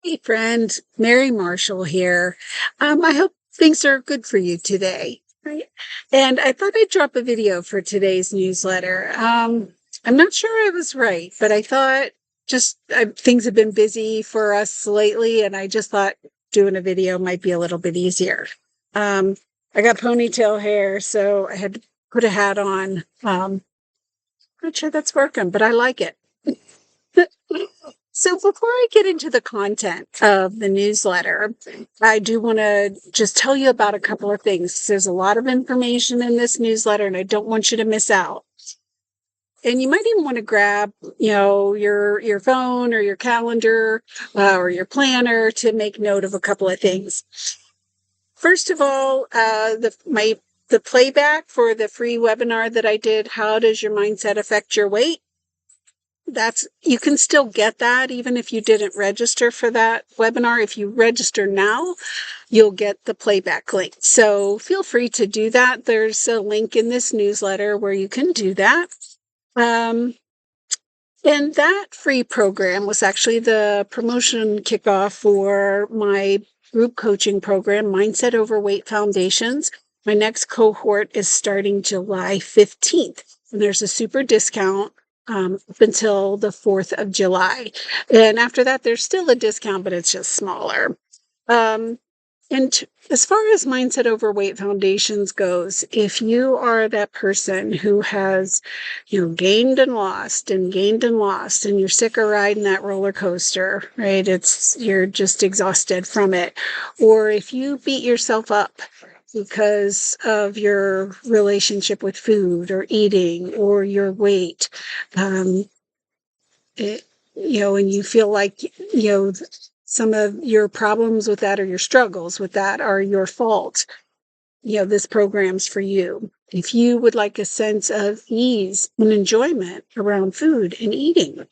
Hey, friend, Mary Marshall here. I hope things are good for you today. Right? And I thought I'd drop a video for today's newsletter. I'm not sure I was right, but I thought things have been busy for us lately, and I just thought doing a video might be a little bit easier. Um, I got ponytail hair, so I had to put a hat on. Not sure that's working, but I like it. So before I get into the content of the newsletter, I do want to just tell you about a couple of things. There's a lot of information in this newsletter, and I don't want you to miss out. And you might even want to grab, your phone or your calendar or your planner to make note of a couple of things. First of all, the playback for the free webinar that I did, How Does Your Mindset Affect Your Weight? You can still get that even if you didn't register for that webinar. If you register now, you'll get the playback link. So feel free to do that. There's a link in this newsletter where you can do that. And that free program was actually the promotion kickoff for my group coaching program, Mindset Overweight Foundations. My next cohort is starting July 15th. And there's a super discount up until the 4th of July. And after that, there's still a discount, but it's just smaller. And as far as Mindset Overweight Foundations goes, if you are that person who has, gained and lost and gained and lost, and you're sick of riding that roller coaster, right? You're just exhausted from it. Or if you beat yourself up because of your relationship with food or eating or your weight, and you feel like, some of your problems with that or your struggles with that are your fault, this program's for you. If you would like a sense of ease and enjoyment around food and eating,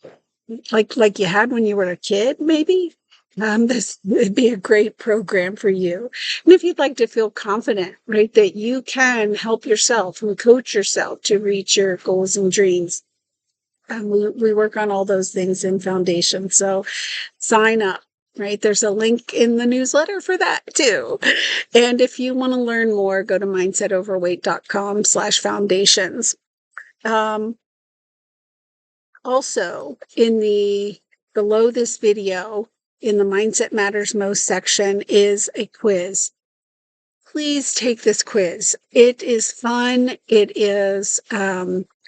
like you had when you were a kid, maybe, this would be a great program for you. And if you'd like to feel confident, right, that you can help yourself and coach yourself to reach your goals and dreams, we work on all those things in Foundation. So sign up, right? There's a link in the newsletter for that too. And if you want to learn more, go to mindsetoverweight.com/foundations. Also, below this video, in the Mindset Matters Most section, is a quiz. Please take this quiz. It is fun. It is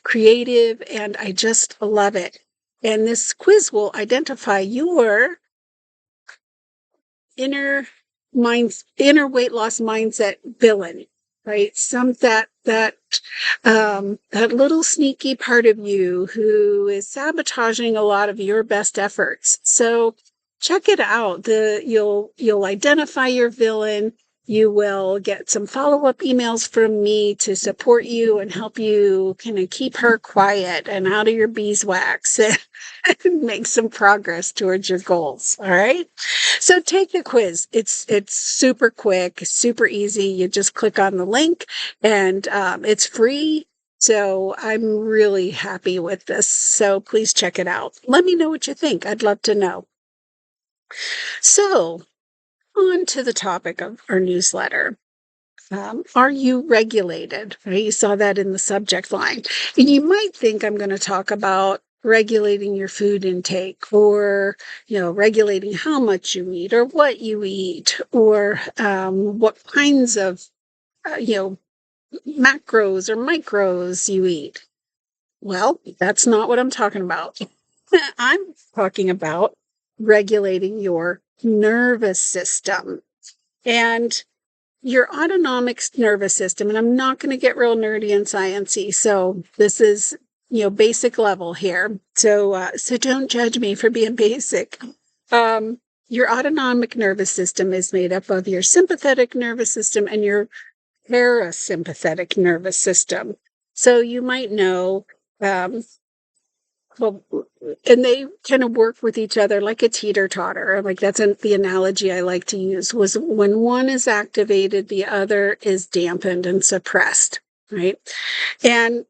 creative, and I just love it. And this quiz will identify your inner weight loss mindset villain, right? That little sneaky part of you who is sabotaging a lot of your best efforts. So check it out. You'll identify your villain. You will get some follow-up emails from me to support you and help you kind of keep her quiet and out of your beeswax and make some progress towards your goals. All right. So take the quiz. It's super quick, super easy. You just click on the link and it's free. So I'm really happy with this. So please check it out. Let me know what you think. I'd love to know. So on to the topic of our newsletter. Are you regulated? Right? You saw that in the subject line. And you might think I'm going to talk about regulating your food intake, or regulating how much you eat or what you eat, or what kinds of macros or micros you eat. Well, that's not what I'm talking about. I'm talking about regulating your nervous system and your autonomic nervous system. And I'm not going to get real nerdy and sciencey, so this is basic level here. So don't judge me for being basic. Your autonomic nervous system is made up of your sympathetic nervous system and your parasympathetic nervous system. So you might know, well, and they kind of work with each other like a teeter-totter. Like that's the analogy I like to use, was when one is activated, the other is dampened and suppressed, right? And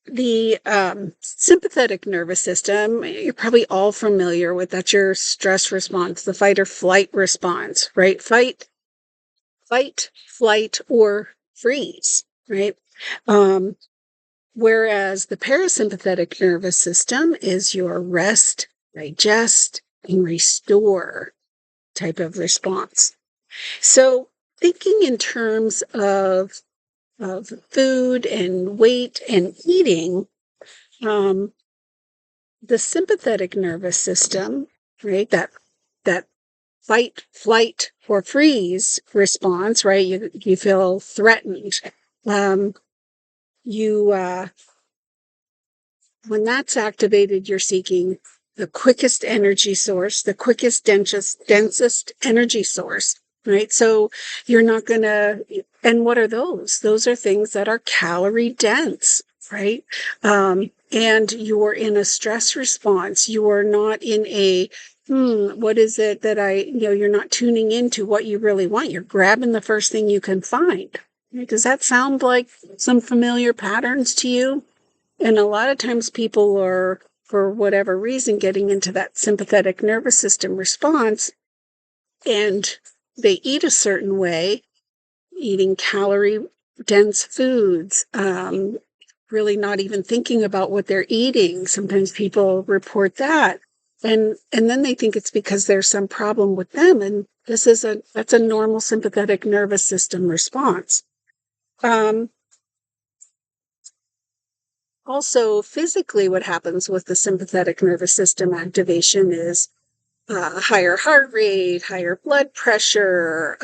the sympathetic nervous system, you're probably all familiar with. That's your stress response, the fight or flight response, right? Fight, flight, or freeze, right? Whereas the parasympathetic nervous system is your rest, digest, and restore type of response. So thinking in terms of food and weight and eating, the sympathetic nervous system, right? That fight, flight, or freeze response, right? You feel threatened. When that's activated, you're seeking the quickest energy source, the quickest, densest energy source, right? So you're not going to, and what are those? Those are things that are calorie dense, right? And you're in a stress response. You are not in a, what is it that you're not tuning into what you really want. You're grabbing the first thing you can find. Does that sound like some familiar patterns to you? And a lot of times people are, for whatever reason, getting into that sympathetic nervous system response, and they eat a certain way, eating calorie-dense foods, really not even thinking about what they're eating. Sometimes people report that. And then they think it's because there's some problem with them. And that's a normal sympathetic nervous system response. Also, physically, what happens with the sympathetic nervous system activation is higher heart rate, higher blood pressure,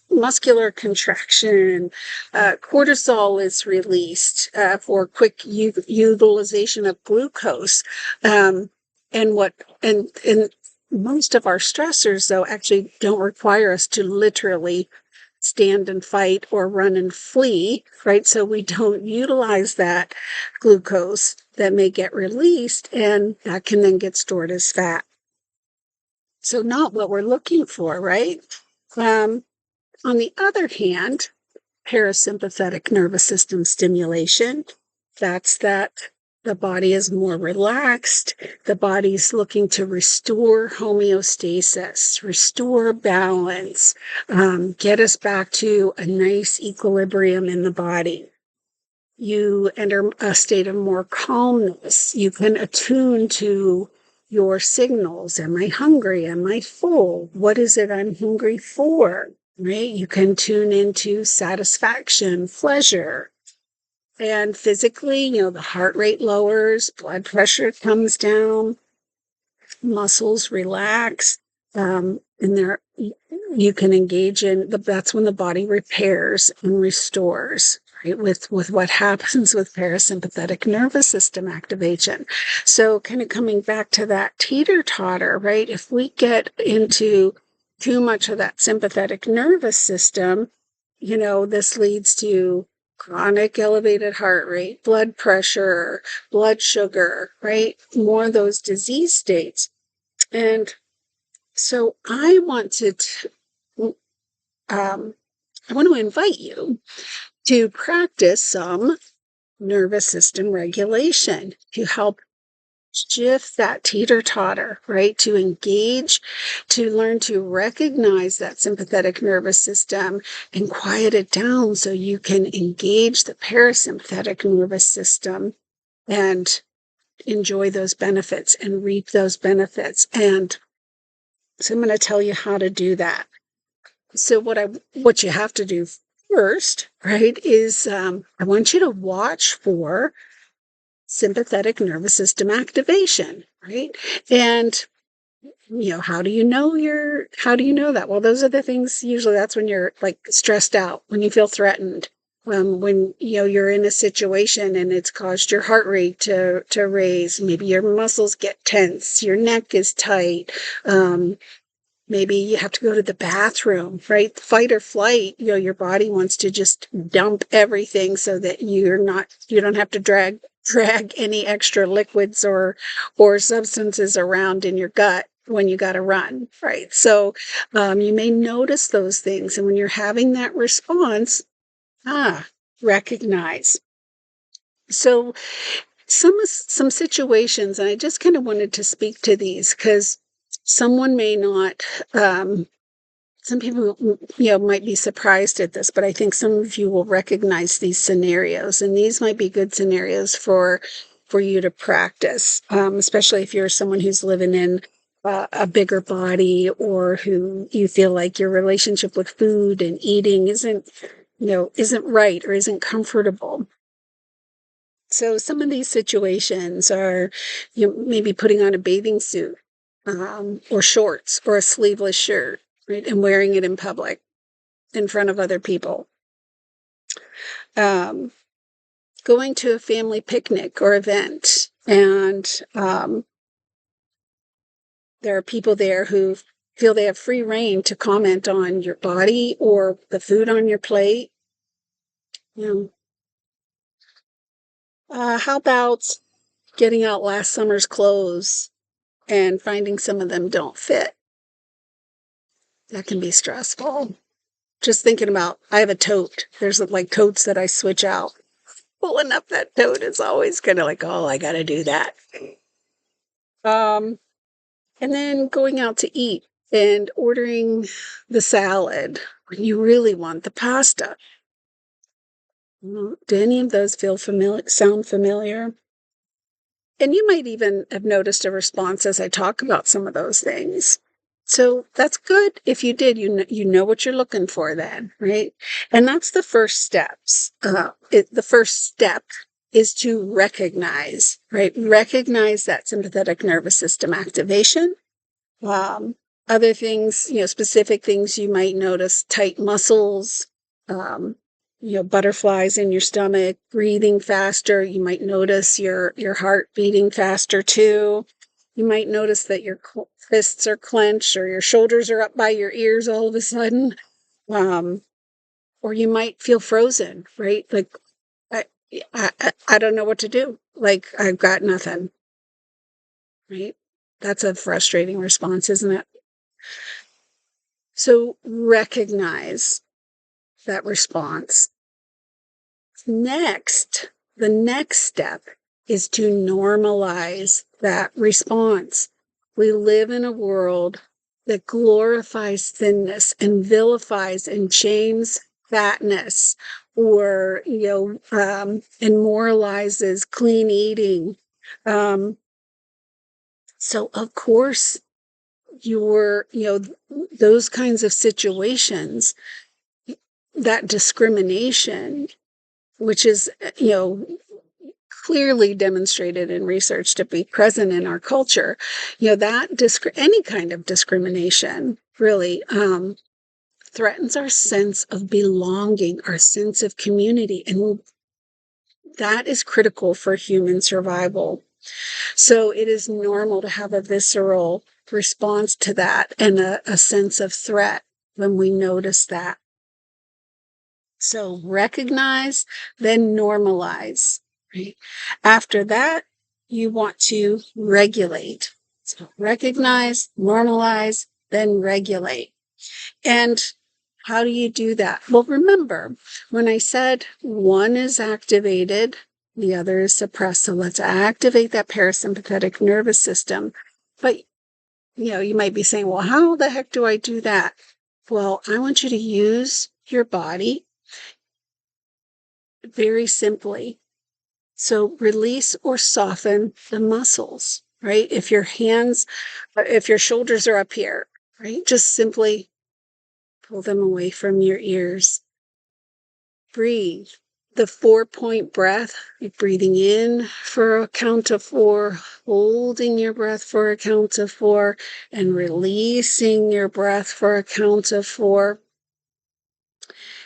muscular contraction, cortisol is released for quick utilization of glucose. And most of our stressors, though, actually don't require us to literally stand and fight or run and flee, right? So we don't utilize that glucose that may get released, and that can then get stored as fat. So not what we're looking for, right? On the other hand, parasympathetic nervous system stimulation, that's that the body is more relaxed. The body's looking to restore homeostasis, restore balance, get us back to a nice equilibrium in the body. You enter a state of more calmness. You can attune to your signals. Am I hungry? Am I full? What is it I'm hungry for? Right? You can tune into satisfaction, pleasure. And physically, the heart rate lowers, blood pressure comes down, muscles relax. And there, you can engage in that's when the body repairs and restores, right? With what happens with parasympathetic nervous system activation. So kind of coming back to that teeter-totter, right? If we get into too much of that sympathetic nervous system, this leads to chronic elevated heart rate, blood pressure, blood sugar, right? More of those disease states. And so I want to invite you to practice some nervous system regulation to help shift that teeter-totter, right? To engage, to learn to recognize that sympathetic nervous system and quiet it down so you can engage the parasympathetic nervous system and enjoy those benefits and reap those benefits. And so I'm going to tell you how to do that. So what you have to do first, right, is I want you to watch for sympathetic nervous system activation, right? And how do you know that? Well, those are the things, usually that's when you're like stressed out, when you feel threatened, when you're in a situation and it's caused your heart rate to raise, maybe your muscles get tense, your neck is tight, maybe you have to go to the bathroom, right? Fight or flight, your body wants to just dump everything so that you don't have to drag any extra liquids or substances around in your gut when you got to run, right? So you may notice those things. And when you're having that response, recognize. So some situations, and I just kind of wanted to speak to these because someone may not, some people, might be surprised at this, but I think some of you will recognize these scenarios, and these might be good scenarios for you to practice, especially if you're someone who's living in a bigger body, or who you feel like your relationship with food and eating isn't right or isn't comfortable. So some of these situations are, maybe putting on a bathing suit, or shorts, or a sleeveless shirt, right, and wearing it in public in front of other people. Um, Going to a family picnic or event, and there are people there who feel they have free reign to comment on your body or the food on your plate. You how about getting out last summer's clothes and finding some of them don't fit? That can be stressful. Just thinking about, I have a tote. There's like totes that I switch out. Pulling up that tote is always kind of like, oh, I got to do that. Um, and then going out to eat and ordering the salad when you really want the pasta. Do any of those sound familiar? And you might even have noticed a response as I talk about some of those things. So that's good. If you did, you know what you're looking for then, right? And that's the first steps. The first step is to recognize, right? Recognize that sympathetic nervous system activation. Um, Other things, specific things you might notice: tight muscles, um, butterflies in your stomach, breathing faster. You might notice your heart beating faster too. You might notice that your fists are clenched, or your shoulders are up by your ears all of a sudden. Um, or you might feel frozen, right? Like, I, I don't know what to do. Like, I've got nothing, right? That's a frustrating response, isn't it? So recognize that response. Next, the next step is to normalize that response. We live in a world that glorifies thinness and vilifies and shames fatness, or, and moralizes clean eating. So of course, those kinds of situations, that discrimination, which is, clearly demonstrated in research to be present in our culture, any kind of discrimination really threatens our sense of belonging, our sense of community, and that is critical for human survival. So it is normal to have a visceral response to that, and a sense of threat when we notice that. So recognize, then normalize, right? After that, you want to regulate. So recognize, normalize, then regulate. And how do you do that? Well, remember when I said one is activated, the other is suppressed. So let's activate that parasympathetic nervous system. But, you might be saying, well, how the heck do I do that? Well, I want you to use your body very simply. So release or soften the muscles, right? If your shoulders are up here, right? Just simply pull them away from your ears. Breathe. The 4-point breath, breathing in for a count of 4, holding your breath for a count of 4, and releasing your breath for a count of 4.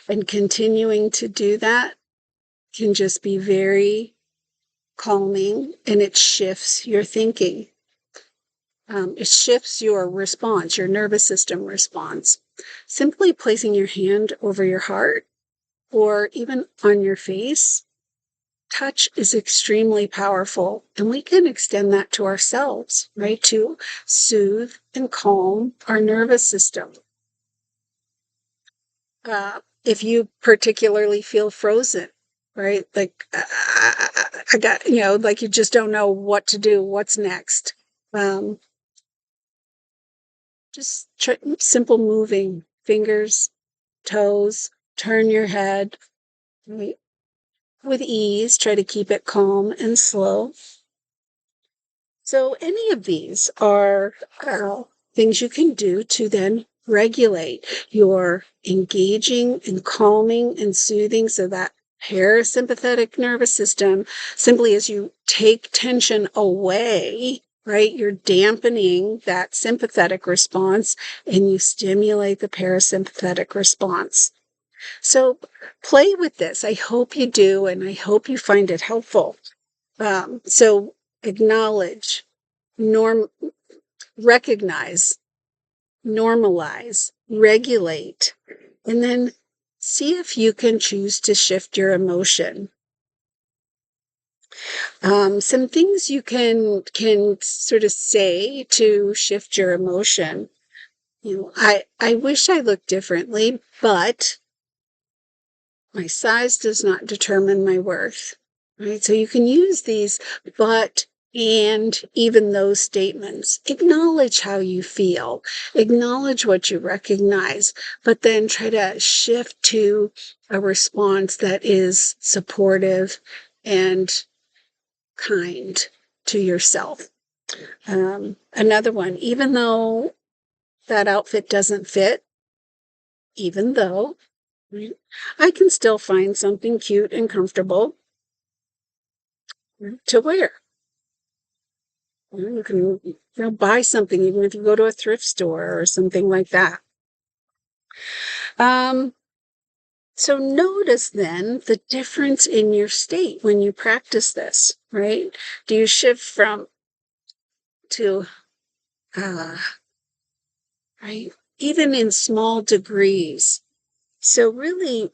And continuing to do that can just be very calming, and it shifts your thinking. It shifts your response, your nervous system response. Simply placing your hand over your heart or even on your face, touch is extremely powerful, and we can extend that to ourselves, right? To soothe and calm our nervous system. If you particularly feel frozen, right? Like, I got, like you just don't know what to do, what's next. Just simple moving, fingers, toes, turn your head, right? With ease, try to keep it calm and slow. So any of these are things you can do to then regulate your engaging and calming and soothing, so that parasympathetic nervous system, simply as you take tension away, right, you're dampening that sympathetic response and you stimulate the parasympathetic response. So play with this. I hope you do, and I hope you find it helpful. So acknowledge, recognize, normalize, regulate, and then see if you can choose to shift your emotion. Some things you can sort of say to shift your emotion. I wish I looked differently, but my size does not determine my worth. Right? So you can use these but and even those statements. Acknowledge how you feel, acknowledge what you recognize, but then try to shift to a response that is supportive and kind to yourself. Another one, even though that outfit doesn't fit, even though I can still find something cute and comfortable to wear. You can buy something even if you go to a thrift store or something like that. So notice then the difference in your state when you practice this, right? Do you shift from to right? Even in small degrees. So really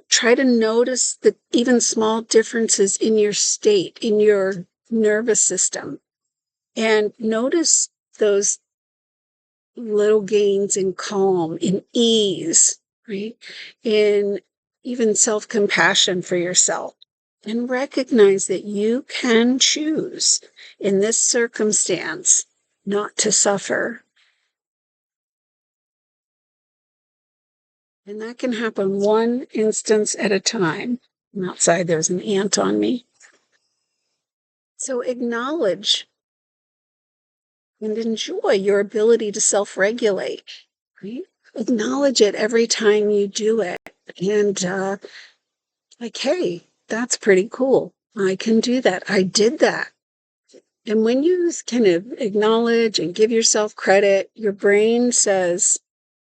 try to notice the even small differences in your state, in your nervous system, and notice those little gains in calm, in ease, right? In even self-compassion for yourself. And recognize that you can choose in this circumstance not to suffer. And that can happen one instance at a time. And outside, there's an ant on me. So acknowledge and enjoy your ability to self-regulate. Right? Acknowledge it every time you do it. And like, hey, that's pretty cool. I can do that. I did that. And when you kind of acknowledge and give yourself credit, your brain says,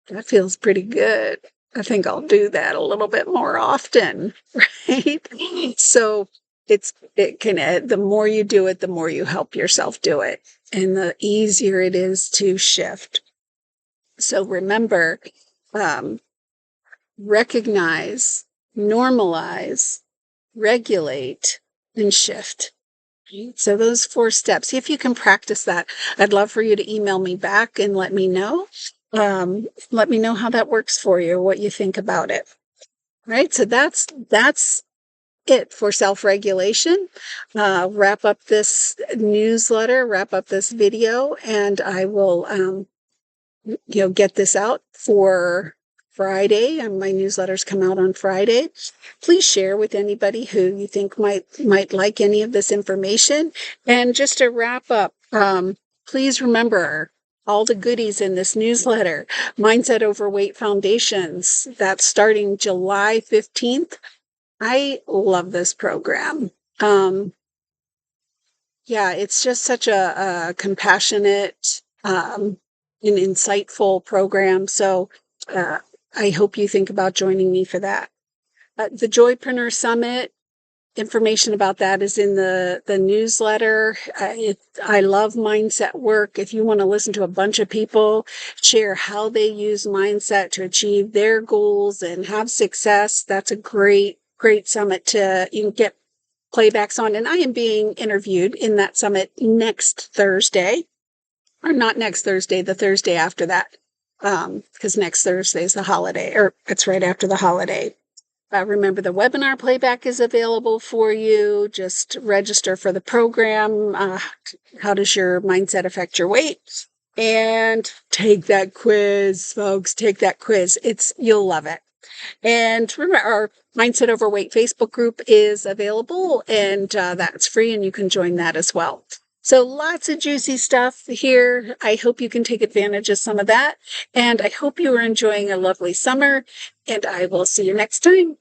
that feels pretty good. I think I'll do that a little bit more often, right? So the more you do it, the more you help yourself do it, and the easier it is to shift. So remember, recognize, normalize, regulate, and shift. So those 4 steps, see if you can practice that. I'd love for you to email me back and let me know. Let me know how that works for you, what you think about it. Right. So that's it for self-regulation. Wrap up this newsletter, wrap up this video, and I will get this out for Friday, and my newsletters come out on Friday. Please share with anybody who you think might like any of this information. And just to wrap up, please remember all the goodies in this newsletter. Mindset Overweight Foundations, that's starting July 15th. I love this program. Yeah, it's just such a compassionate an insightful program. So I hope you think about joining me for that. The Joypreneur Summit, information about that is in the newsletter. I love mindset work. If you want to listen to a bunch of people share how they use mindset to achieve their goals and have success, that's a great summit to get playbacks on. And I am being interviewed in that summit next Thursday. Or not next Thursday, the Thursday after that, because next Thursday is the holiday, or it's right after the holiday. Remember, the webinar playback is available for you. Just register for the program. How does your mindset affect your weight? And take that quiz, folks. Take that quiz. You'll love it. And remember, our Mindset Overweight Facebook group is available, and that's free, and you can join that as well. So lots of juicy stuff here. I hope you can take advantage of some of that. And I hope you are enjoying a lovely summer. And I will see you next time.